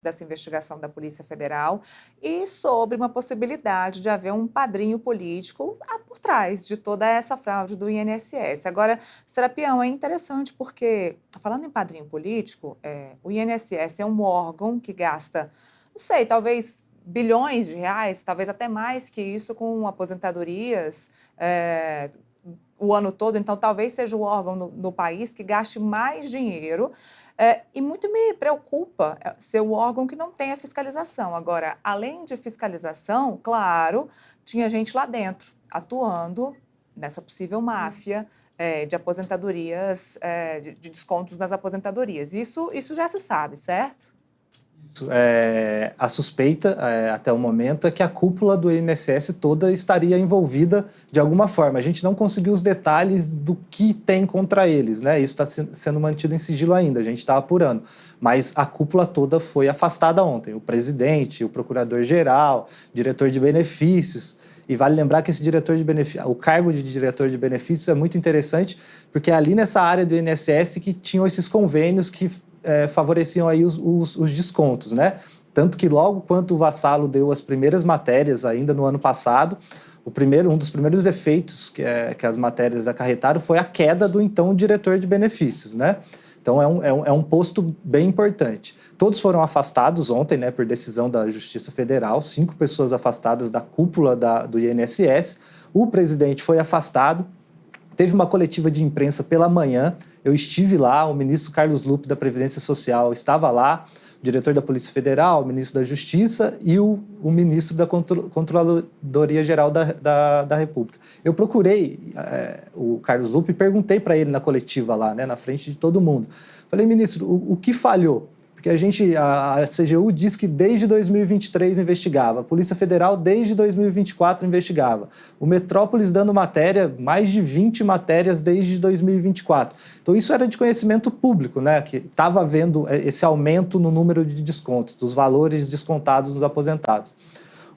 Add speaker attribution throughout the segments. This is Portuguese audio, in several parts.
Speaker 1: dessa investigação da Polícia Federal e sobre uma possibilidade de haver um padrinho político por trás de toda essa fraude do INSS. Agora, Serapião, é interessante porque, falando em padrinho político, o INSS é um órgão que gasta, não sei, talvez bilhões de reais, talvez até mais que isso, com aposentadorias, o ano todo, então talvez seja o órgão no país que gaste mais dinheiro, e muito me preocupa ser o órgão que não tem a fiscalização. Agora, além de fiscalização, claro, tinha gente lá dentro atuando nessa possível máfia de aposentadorias, de descontos nas aposentadorias. Isso já se sabe, certo?
Speaker 2: A suspeita, até o momento, é que a cúpula do INSS toda estaria envolvida de alguma forma. A gente não conseguiu os detalhes do que tem contra eles, né? Isso está sendo mantido em sigilo ainda, a gente está apurando. Mas a cúpula toda foi afastada ontem. O presidente, o procurador-geral, diretor de benefícios. E vale lembrar que o cargo de diretor de benefícios é muito interessante, porque é ali nessa área do INSS que tinham esses convênios que favoreciam aí os descontos, né? Tanto que logo quando o Vassalo deu as primeiras matérias, ainda no ano passado, um dos primeiros efeitos que as matérias acarretaram foi a queda do então diretor de benefícios, né? Então é um posto bem importante. Todos foram afastados ontem, né, por decisão da Justiça Federal, 5 pessoas afastadas da cúpula do INSS. O presidente foi afastado. Teve uma coletiva de imprensa pela manhã, eu estive lá, o ministro Carlos Lupe da Previdência Social estava lá, o diretor da Polícia Federal, o ministro da Justiça e o ministro da Controladoria Geral da República. Eu procurei o Carlos Lupe e perguntei para ele na coletiva lá, né, na frente de todo mundo. Falei, ministro, o que falhou? Porque a CGU diz que desde 2023 investigava, a Polícia Federal desde 2024 investigava, o Metrópolis dando matéria, mais de 20 matérias desde 2024. Então isso era de conhecimento público, né? Que estava havendo esse aumento no número de descontos, dos valores descontados dos aposentados.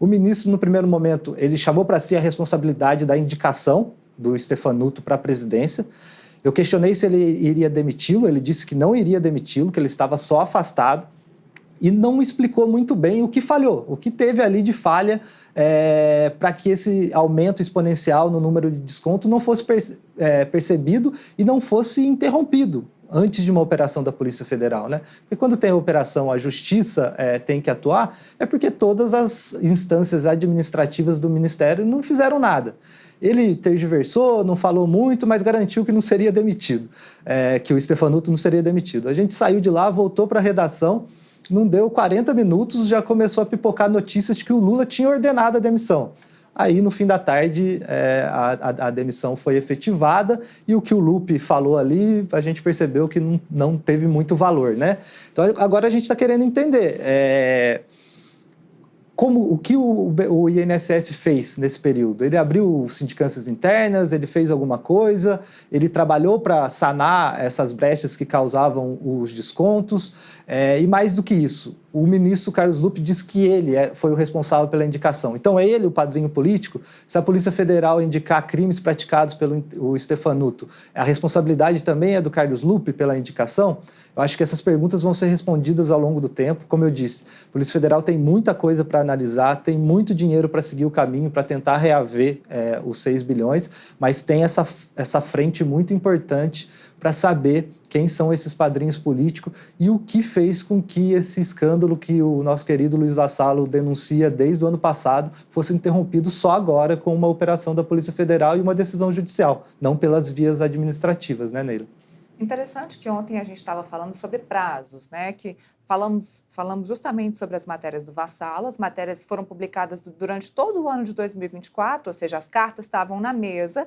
Speaker 2: O ministro, no primeiro momento, ele chamou para si a responsabilidade da indicação do Stefanuto para a presidência. Eu questionei se ele iria demiti-lo, ele disse que não iria demiti-lo, que ele estava só afastado, e não explicou muito bem o que falhou, o que teve ali de falha para que esse aumento exponencial no número de desconto não fosse percebido e não fosse interrompido antes de uma operação da Polícia Federal, né? Porque quando tem a operação, a Justiça tem que atuar, é porque todas as instâncias administrativas do Ministério não fizeram nada. Ele tergiversou, não falou muito, mas garantiu que não seria demitido, que o Stefanuto não seria demitido. A gente saiu de lá, voltou para a redação, não deu 40 minutos, já começou a pipocar notícias de que o Lula tinha ordenado a demissão. Aí, no fim da tarde, a demissão foi efetivada e o que o Lupe falou ali, a gente percebeu que não teve muito valor, né? Então, agora a gente está querendo entender o que o INSS fez nesse período. Ele abriu sindicâncias internas, ele fez alguma coisa, ele trabalhou para sanar essas brechas que causavam os descontos, e mais do que isso, o ministro Carlos Lupe diz que ele foi o responsável pela indicação. Então é ele o padrinho político? Se a Polícia Federal indicar crimes praticados pelo Stefanuto, a responsabilidade também é do Carlos Lupe pela indicação? Eu acho que essas perguntas vão ser respondidas ao longo do tempo. Como eu disse, a Polícia Federal tem muita coisa para analisar, tem muito dinheiro para seguir o caminho, para tentar reaver os 6 bilhões, mas tem essa frente muito importante para saber quem são esses padrinhos políticos e o que fez com que esse escândalo que o nosso querido Luiz Vassalo denuncia desde o ano passado fosse interrompido só agora com uma operação da Polícia Federal e uma decisão judicial, não pelas vias administrativas, né, Neila?
Speaker 1: Interessante que ontem a gente estava falando sobre prazos, né? Que falamos justamente sobre as matérias do Vassalo. As matérias foram publicadas durante todo o ano de 2024, ou seja, as cartas estavam na mesa,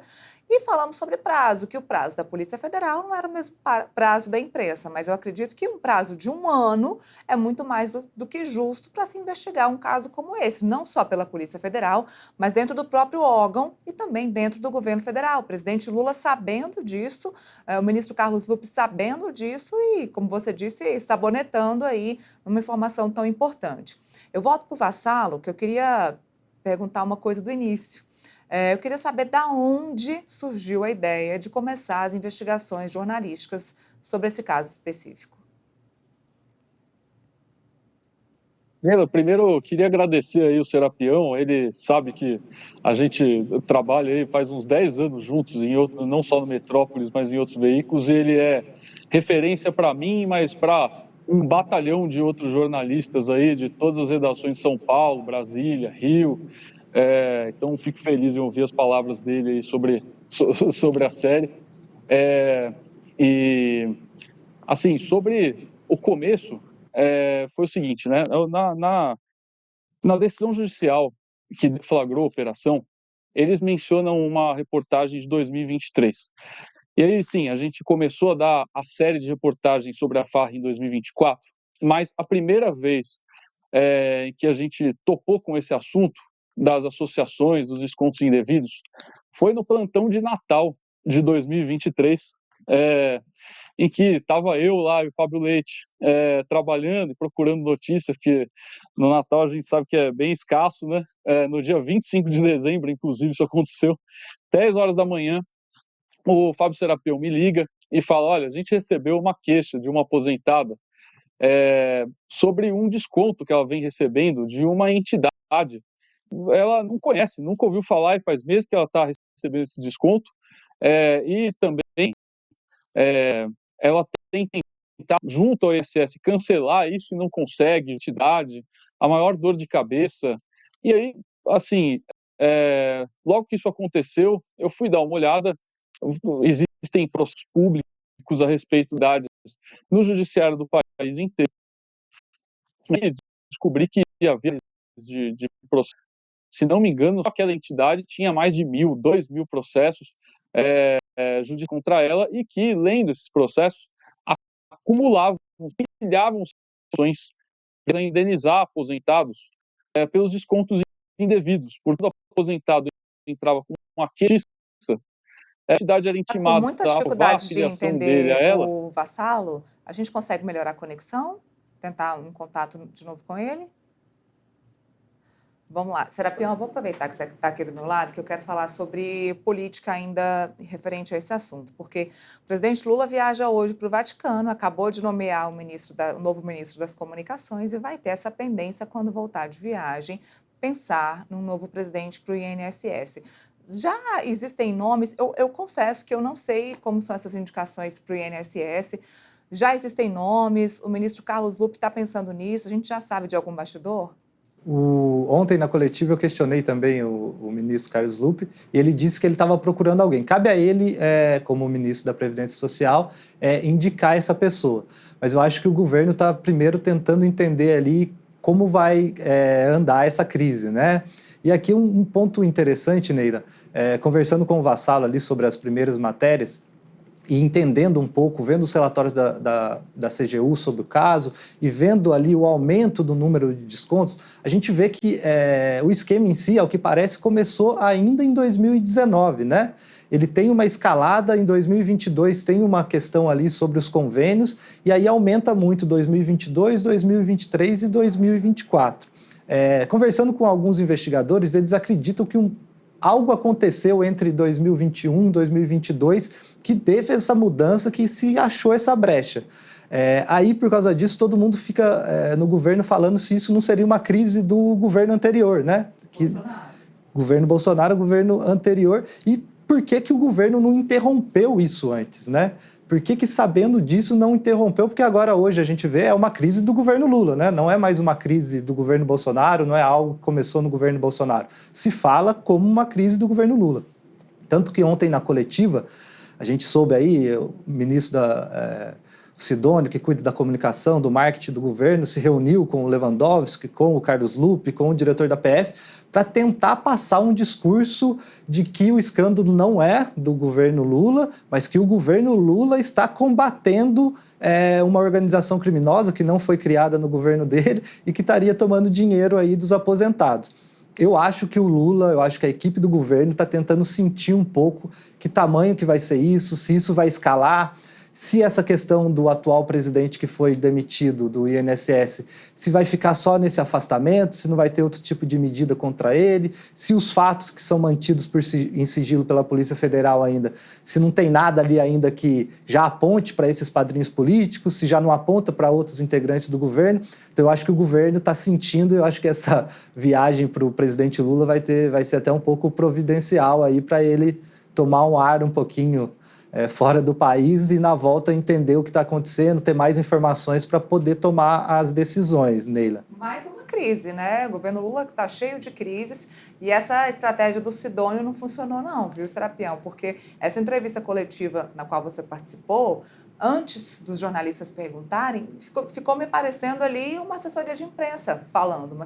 Speaker 1: e falamos sobre prazo, que o prazo da Polícia Federal não era o mesmo prazo da imprensa, mas eu acredito que um prazo de 1 ano é muito mais do que justo para se investigar um caso como esse, não só pela Polícia Federal, mas dentro do próprio órgão e também dentro do governo federal. O presidente Lula sabendo disso, o ministro Carlos Lupe sabendo disso e, como você disse, sabonetando aí uma informação tão importante. Eu volto para o Vassalo, que eu queria perguntar uma coisa do início. Eu queria saber da onde surgiu a ideia de começar as investigações jornalísticas sobre esse caso específico.
Speaker 3: Primeiro, eu queria agradecer aí o Serapião. Ele sabe que a gente trabalha aí faz uns 10 anos juntos, não só no Metrópolis, mas em outros veículos. E ele é referência para mim, mas para um batalhão de outros jornalistas aí, de todas as redações de São Paulo, Brasília, Rio. Então, fico feliz em ouvir as palavras dele aí sobre a série. E, assim, sobre o começo, foi o seguinte, né? Na decisão judicial que deflagrou a operação, eles mencionam uma reportagem de 2023. E aí, sim, a gente começou a dar a série de reportagens sobre a Farra em 2024, mas a primeira vez que a gente topou com esse assunto das associações, dos descontos indevidos, foi no plantão de Natal de 2023, em que estava eu lá e o Fábio Leite trabalhando e procurando notícias, porque no Natal a gente sabe que é bem escasso, né? No dia 25 de dezembro, inclusive, isso aconteceu, 10 horas da manhã, o Fábio Serapião me liga e fala, olha, a gente recebeu uma queixa de uma aposentada sobre um desconto que ela vem recebendo de uma entidade. Ela não conhece, nunca ouviu falar e faz meses que ela está recebendo esse desconto, e também ela tem que tentar, junto ao INSS, cancelar isso e não consegue, entidade, a maior dor de cabeça. E aí, assim, logo que isso aconteceu, eu fui dar uma olhada, existem processos públicos a respeito da no judiciário do país inteiro, e descobri que havia de processos. Se não me engano, aquela entidade tinha mais de 1.000, 2.000 processos judiciais contra ela, e que, lendo esses processos, acumulavam, empilhavam situações para indenizar aposentados pelos descontos indevidos. Por todo aposentado entrava com uma queixa, a entidade era
Speaker 1: Tá com
Speaker 3: intimada
Speaker 1: muita
Speaker 3: a provar a
Speaker 1: dificuldade de
Speaker 3: filiação dele a
Speaker 1: entender
Speaker 3: ela.
Speaker 1: o Vassalo? A gente consegue melhorar a conexão? Tentar um contato de novo com ele? Vamos lá. Serapião, eu vou aproveitar que você está aqui do meu lado, que eu quero falar sobre política ainda referente a esse assunto, porque o presidente Lula viaja hoje para o Vaticano, acabou de nomear o novo ministro das Comunicações e vai ter essa pendência quando voltar de viagem, pensar num novo presidente para o INSS. Já existem nomes, eu confesso que eu não sei como são essas indicações para o INSS, já existem nomes, o ministro Carlos Lupe está pensando nisso, a gente já sabe de algum bastidor?
Speaker 2: Ontem, na coletiva, eu questionei também o ministro Carlos Lupe, e ele disse que ele estava procurando alguém. Cabe a ele, como ministro da Previdência Social, indicar essa pessoa. Mas eu acho que o governo está primeiro tentando entender ali como vai andar essa crise, né? E aqui um ponto interessante, Neira, conversando com o Vassalo ali sobre as primeiras matérias, e entendendo um pouco, vendo os relatórios da CGU sobre o caso e vendo ali o aumento do número de descontos, a gente vê que o esquema em si, ao que parece, começou ainda em 2019, né? Ele tem uma escalada, em 2022 tem uma questão ali sobre os convênios, e aí aumenta muito 2022, 2023 e 2024. Conversando com alguns investigadores, eles acreditam que algo aconteceu entre 2021 e 2022 que teve essa mudança, que se achou essa brecha. Aí, por causa disso, todo mundo fica no governo falando se isso não seria uma crise do governo anterior, né? Governo Bolsonaro, governo anterior. E por que o governo não interrompeu isso antes, né? Por que, sabendo disso, não interrompeu? Porque agora, hoje, a gente vê, é uma crise do governo Lula, né? Não é mais uma crise do governo Bolsonaro, não é algo que começou no governo Bolsonaro. Se fala como uma crise do governo Lula. Tanto que ontem, na coletiva, a gente soube aí, o ministro Sidônio, que cuida da comunicação, do marketing do governo, se reuniu com o Lewandowski, com o Carlos Lupe, com o diretor da PF, para tentar passar um discurso de que o escândalo não é do governo Lula, mas que o governo Lula está combatendo uma organização criminosa que não foi criada no governo dele e que estaria tomando dinheiro aí dos aposentados. Eu acho que o Lula, eu acho que a equipe do governo está tentando sentir um pouco que tamanho que vai ser isso, se isso vai escalar, se essa questão do atual presidente que foi demitido do INSS, se vai ficar só nesse afastamento, se não vai ter outro tipo de medida contra ele, se os fatos que são mantidos em sigilo pela Polícia Federal ainda, se não tem nada ali ainda que já aponte para esses padrinhos políticos, se já não aponta para outros integrantes do governo. Então eu acho que o governo está sentindo, eu acho que essa viagem para o presidente Lula vai ser até um pouco providencial aí para ele tomar um ar um pouquinho fora do país e, na volta, entender o que está acontecendo, ter mais informações para poder tomar as decisões, Neila.
Speaker 1: Mais uma crise, né? O governo Lula está cheio de crises e essa estratégia do Sidônio não funcionou não, viu, Serapião? Porque essa entrevista coletiva na qual você participou, antes dos jornalistas perguntarem, ficou me parecendo ali uma assessoria de imprensa falando,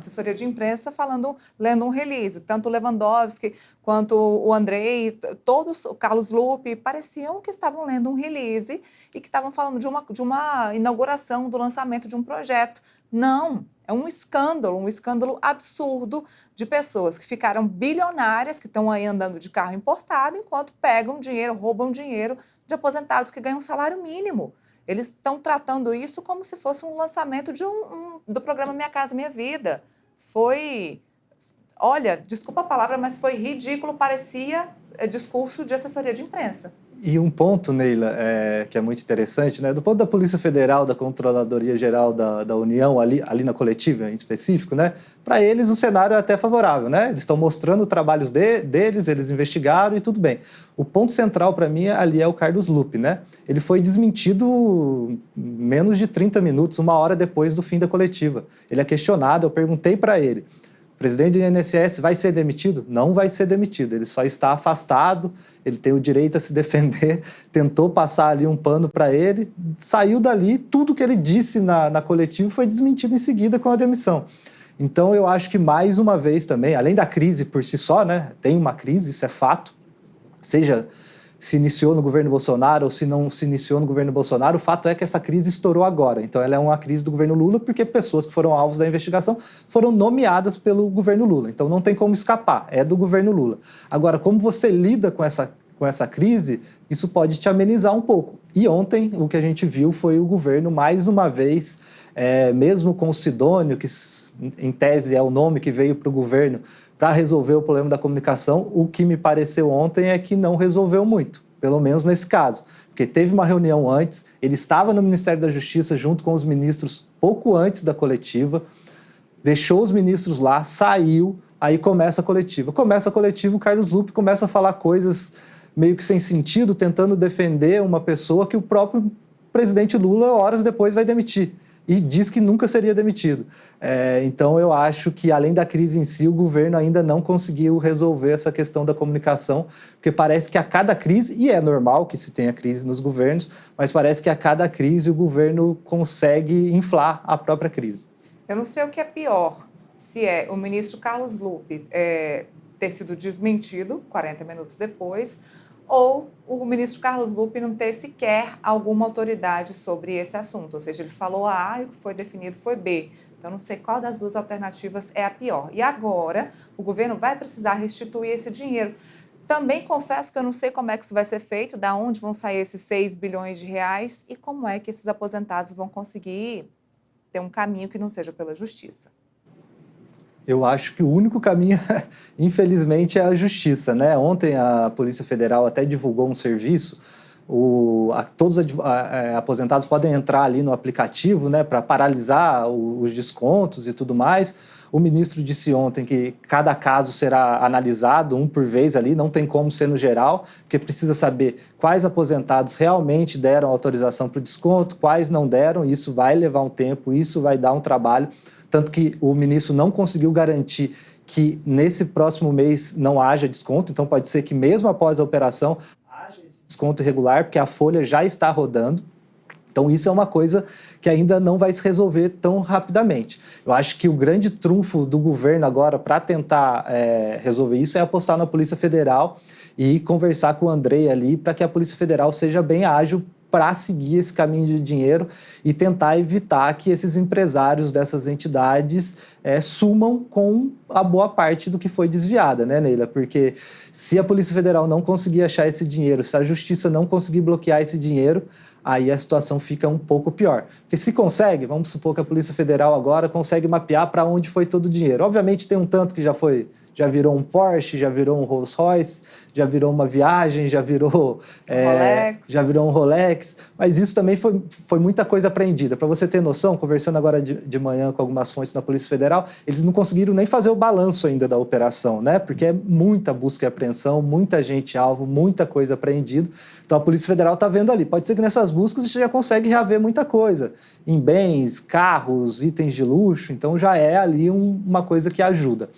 Speaker 1: lendo um release. Tanto o Lewandowski quanto o Andrei, todos, o Carlos Lupe, pareciam que estavam lendo um release e que estavam falando de uma inauguração, do lançamento de um projeto. Não, é um escândalo absurdo de pessoas que ficaram bilionárias, que estão aí andando de carro importado, enquanto pegam dinheiro, roubam dinheiro de aposentados que ganham um salário mínimo. Eles estão tratando isso como se fosse um lançamento do programa Minha Casa Minha Vida. Olha, desculpa a palavra, mas foi ridículo, parecia discurso de assessoria de imprensa.
Speaker 2: E um ponto, Neila, que é muito interessante, né? Do ponto da Polícia Federal, da Controladoria Geral da União, ali na coletiva em específico, né? Para eles o cenário é até favorável, né? Eles estão mostrando trabalhos deles, eles investigaram e tudo bem. O ponto central para mim ali é o Carlos Lupe, né? Ele foi desmentido menos de 30 minutos, 1 hora depois do fim da coletiva. Ele é questionado, eu perguntei para ele: o presidente do INSS vai ser demitido? Não vai ser demitido, ele só está afastado, ele tem o direito a se defender, tentou passar ali um pano para ele, saiu dali, tudo que ele disse na coletiva foi desmentido em seguida com a demissão. Então eu acho que mais uma vez também, além da crise por si só, né, tem uma crise, isso é fato, seja se iniciou no governo Bolsonaro ou se não se iniciou no governo Bolsonaro, o fato é que essa crise estourou agora. Então ela é uma crise do governo Lula porque pessoas que foram alvos da investigação foram nomeadas pelo governo Lula. Então não tem como escapar, é do governo Lula. Agora, como você lida com essa crise, isso pode te amenizar um pouco. E ontem o que a gente viu foi o governo, mais uma vez, mesmo com o Sidônio, que em tese é o nome que veio para o governo para resolver o problema da comunicação, o que me pareceu ontem é que não resolveu muito, pelo menos nesse caso. Porque teve uma reunião antes, ele estava no Ministério da Justiça junto com os ministros pouco antes da coletiva, deixou os ministros lá, saiu, aí começa a coletiva. Começa a coletiva, o Carlos Lupe começa a falar coisas meio que sem sentido, tentando defender uma pessoa que o próprio presidente Lula, horas depois, vai demitir. E diz que nunca seria demitido. Então, eu acho que, além da crise em si, o governo ainda não conseguiu resolver essa questão da comunicação, porque parece que a cada crise, e é normal que se tenha crise nos governos, mas parece que a cada crise o governo consegue inflar a própria crise.
Speaker 1: Eu não sei o que é pior, se é o ministro Carlos Lupe ter sido desmentido 40 minutos depois, ou o ministro Carlos Lupe não ter sequer alguma autoridade sobre esse assunto. Ou seja, ele falou A e o que foi definido foi B. Então, não sei qual das duas alternativas é a pior. E agora, o governo vai precisar restituir esse dinheiro. Também confesso que eu não sei como é que isso vai ser feito, de onde vão sair esses 6 bilhões de reais e como é que esses aposentados vão conseguir ter um caminho que não seja pela justiça.
Speaker 2: Eu acho que o único caminho, infelizmente, é a justiça, né? Ontem a Polícia Federal até divulgou um serviço, todos os aposentados podem entrar ali no aplicativo, né, para paralisar os descontos e tudo mais. O ministro disse ontem que cada caso será analisado um por vez ali, não tem como ser no geral, porque precisa saber quais aposentados realmente deram autorização para o desconto, quais não deram, e isso vai levar um tempo, isso vai dar um trabalho. Tanto que o ministro não conseguiu garantir que nesse próximo mês não haja desconto, então pode ser que mesmo após a operação haja esse desconto irregular, porque a folha já está rodando. Então isso é uma coisa que ainda não vai se resolver tão rapidamente. Eu acho que o grande trunfo do governo agora para tentar resolver isso é apostar na Polícia Federal e conversar com o Andrei ali para que a Polícia Federal seja bem ágil para seguir esse caminho de dinheiro e tentar evitar que esses empresários dessas entidades sumam com a boa parte do que foi desviada, né, Neila? Porque se a Polícia Federal não conseguir achar esse dinheiro, se a Justiça não conseguir bloquear esse dinheiro, aí a situação fica um pouco pior. Porque se consegue, vamos supor que a Polícia Federal agora consegue mapear para onde foi todo o dinheiro. Obviamente tem um tanto que já virou um Porsche, já virou um Rolls Royce, já virou uma viagem, já virou um Rolex, mas isso também foi muita coisa apreendida. Para você ter noção, conversando agora de manhã com algumas fontes da Polícia Federal, eles não conseguiram nem fazer o balanço ainda da operação, né? Porque é muita busca e apreensão, muita gente alvo, muita coisa apreendida. Então a Polícia Federal está vendo ali. Pode ser que nessas buscas você já consegue reaver muita coisa, em bens, carros, itens de luxo, então já é ali uma coisa que ajuda.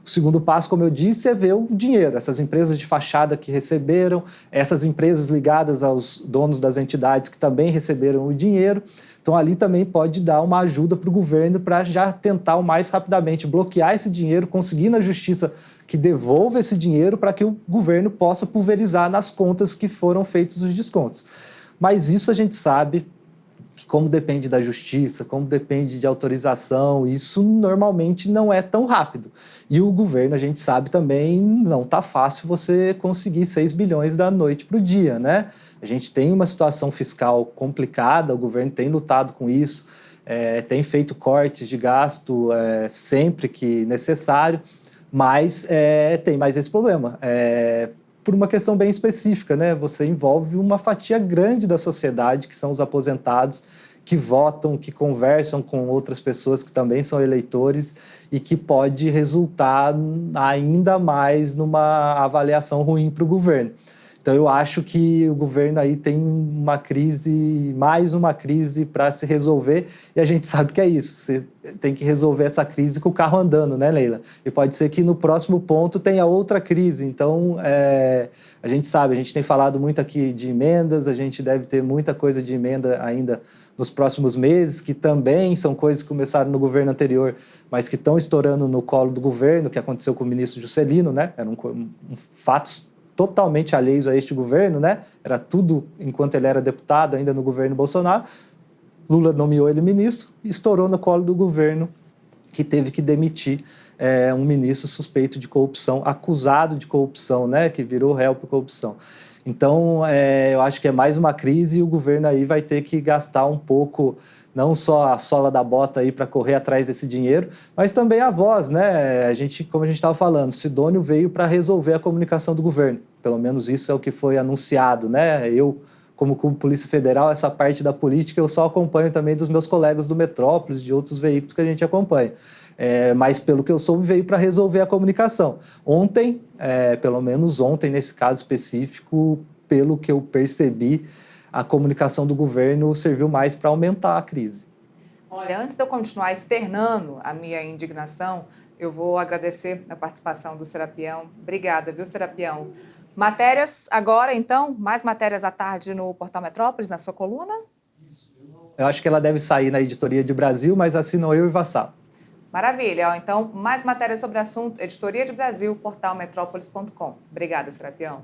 Speaker 2: O segundo passo, como eu disse, é ver o dinheiro, essas empresas de fachada que receberam, essas empresas ligadas aos donos das entidades que também receberam o dinheiro. Então, ali também pode dar uma ajuda para o governo para já tentar o mais rapidamente bloquear esse dinheiro, conseguir na justiça que devolva esse dinheiro para que o governo possa pulverizar nas contas que foram feitos os descontos. Mas isso a gente sabe que, como depende da justiça, como depende de autorização, isso normalmente não é tão rápido. E o governo, a gente sabe também, não está fácil você conseguir 6 bilhões da noite para o dia, né? A gente tem uma situação fiscal complicada, o governo tem lutado com isso, tem feito cortes de gasto sempre que necessário, mas tem mais esse problema. Por uma questão bem específica, né? Você envolve uma fatia grande da sociedade, que são os aposentados, que votam, que conversam com outras pessoas que também são eleitores e que pode resultar ainda mais numa avaliação ruim para o governo. Então, eu acho que o governo aí tem uma crise, mais uma crise para se resolver, e a gente sabe que é isso, você tem que resolver essa crise com o carro andando, né, Leila? E pode ser que no próximo ponto tenha outra crise. Então, a gente sabe, a gente tem falado muito aqui de emendas, a gente deve ter muita coisa de emenda ainda nos próximos meses, que também são coisas que começaram no governo anterior, mas que estão estourando no colo do governo, que aconteceu com o ministro Juscelino, né? Eram fatos totalmente alheios a este governo, né? Era tudo enquanto ele era deputado ainda no governo Bolsonaro. Lula nomeou ele ministro e estourou no colo do governo, que teve que demitir um ministro suspeito de corrupção, acusado de corrupção, né? Que virou réu por corrupção. Então, eu acho que é mais uma crise e o governo aí vai ter que gastar um pouco, não só a sola da bota aí para correr atrás desse dinheiro, mas também a voz, né? Como a gente estava falando, Sidônio veio para resolver a comunicação do governo. Pelo menos isso é o que foi anunciado, né? Eu, como Polícia Federal, essa parte da política eu só acompanho também dos meus colegas do Metrópolis, de outros veículos que a gente acompanha. Mas, pelo que eu soube, veio para resolver a comunicação. Ontem, pelo menos ontem, nesse caso específico, pelo que eu percebi, a comunicação do governo serviu mais para aumentar a crise.
Speaker 1: Olha, antes de eu continuar externando a minha indignação, eu vou agradecer a participação do Serapião. Obrigada, viu, Serapião? Matérias agora, então? Mais matérias à tarde no Portal Metrópolis, na sua coluna?
Speaker 2: Eu acho que ela deve sair na Editoria de Brasil, mas assinam eu e Vassalo.
Speaker 1: Maravilha. Então, mais matérias sobre o assunto, Editoria de Brasil, portalmetrópolis.com. Obrigada, Serapião.